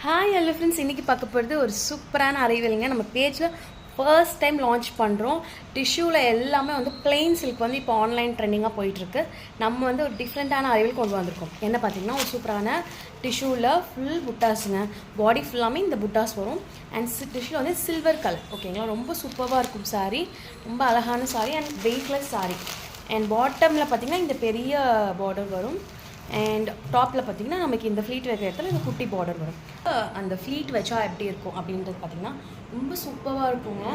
Hi hello friends, இன்றைக்கி பார்க்க போகிறது ஒரு சூப்பரான அரைவலிங்க. நம்ம பேஜில் ஃபர்ஸ்ட் டைம் லான்ச் பண்ணுறோம். டிஷ்யூவில் எல்லாமே வந்து பிளெயின் சில்க் வந்து இப்போ ஆன்லைன் ட்ரெண்டிங்காக போயிட்டுருக்கு. நம்ம வந்து ஒரு டிஃப்ரெண்ட்டான அரைவல் கொண்டு வந்திருக்கோம். என்ன பார்த்திங்கன்னா, ஒரு சூப்பரான டிஷ்யூவில் ஃபுல் புட்டாஸுங்க. பாடி ஃபுல்லாமே இந்த புட்டாஸ் வரும். அண்ட் டிஷ்யூவில் வந்து சில்வர் கலர். ஓகேங்களா, ரொம்ப சூப்பராக இருக்கும் சாரீ. ரொம்ப அழகான sari and weightless sari. And பாட்டமில் பார்த்திங்கன்னா இந்த பெரிய பார்டர் வரும். அண்ட் டாப்பில் பார்த்திங்கன்னா நமக்கு இந்த ஃப்ளீட் வைக்கிற இடத்துல இந்த குட்டி பார்டர் வரும். அந்த ஃப்ளீட் வச்சா எப்படி இருக்கும் அப்படின்றது பார்த்திங்கன்னா ரொம்ப சூப்பராக இருக்குங்க.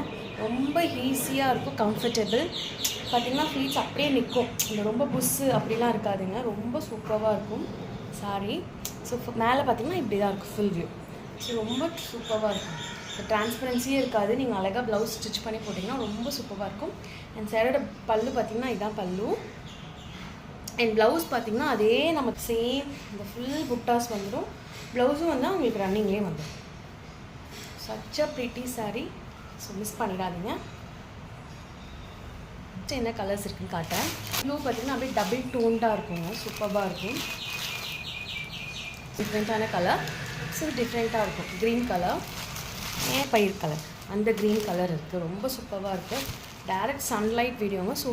ரொம்ப ஈஸியாக இருக்கும், கம்ஃபர்டபுள். பார்த்திங்கன்னா ஃப்ளீட்ஸ் அப்படியே நிற்கும், இந்த ரொம்ப புஷ்ஷு அப்படிலாம் இருக்காதுங்க. ரொம்ப சூப்பராக இருக்கும் சாரி. ஸோ மேலே பார்த்திங்கன்னா இப்படி தான் இருக்கும் ஃபுல் வியூ. ஸோ ரொம்ப சூப்பராக இருக்கும். இந்த டிரான்ஸ்பரன்சியே இருக்காது. நீங்கள் அழகாக ப்ளவுஸ் ஸ்டிச் பண்ணி போட்டிங்கன்னா ரொம்ப சூப்பராக இருக்கும். அண்ட் சேரோட பல்லு பார்த்திங்கன்னா இதுதான் பல்லு. அண்ட் ப்ளவுஸ் பார்த்திங்கன்னா அதே நமக்கு சேம் இந்த ஃபுல் புட்டாஸ் வந்துடும். ப்ளவுஸும் வந்து உங்களுக்கு ரன்னிங்லேயே வந்துடும். Such a pretty sari. So miss பண்ணிடாதீங்க. என்ன கலர்ஸ் இருக்குன்னு காட்டேன். ப்ளூ பார்த்திங்கன்னா அப்படியே டபுள் டோன்டாக இருக்குங்க, சூப்பராக இருக்கும். டிஃப்ரெண்ட்டான கலர். ஸோ டிஃப்ரெண்ட்டாக இருக்கும். க்ரீன் கலர், பயிர் கலர், அந்த க்ரீன் கலர் இருக்குது. ரொம்ப சூப்பராக இருக்குது. Direct sunlight வீடியோங்க. ஸோ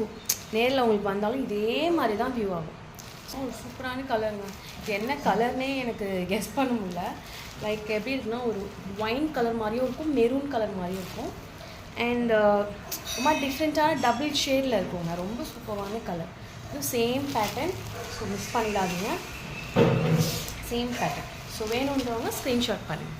நேரில் உங்களுக்கு வந்தாலும் இதே மாதிரி தான் வியூ ஆகும். ஸோ ஒரு சூப்பரான கலருங்க. இது என்ன கலர்னே எனக்கு கெஸ் பண்ண முடியல. லைக் எப்படி இருக்குன்னா, ஒரு ஒயின் கலர் மாதிரியும் இருக்கும், மெரூன் கலர் மாதிரியும் இருக்கும். அண்ட் ரொம்ப டிஃப்ரெண்ட்டான டபுள் ஷேடில் இருக்குங்க. ரொம்ப சூப்பரான கலர். இது சேம் பேட்டர்ன். ஸோ மிஸ் பண்ணிடாதீங்க. Same pattern. ஸோ வேணுன்றவங்க ஸ்க்ரீன்ஷாட் பண்ணுங்கள்.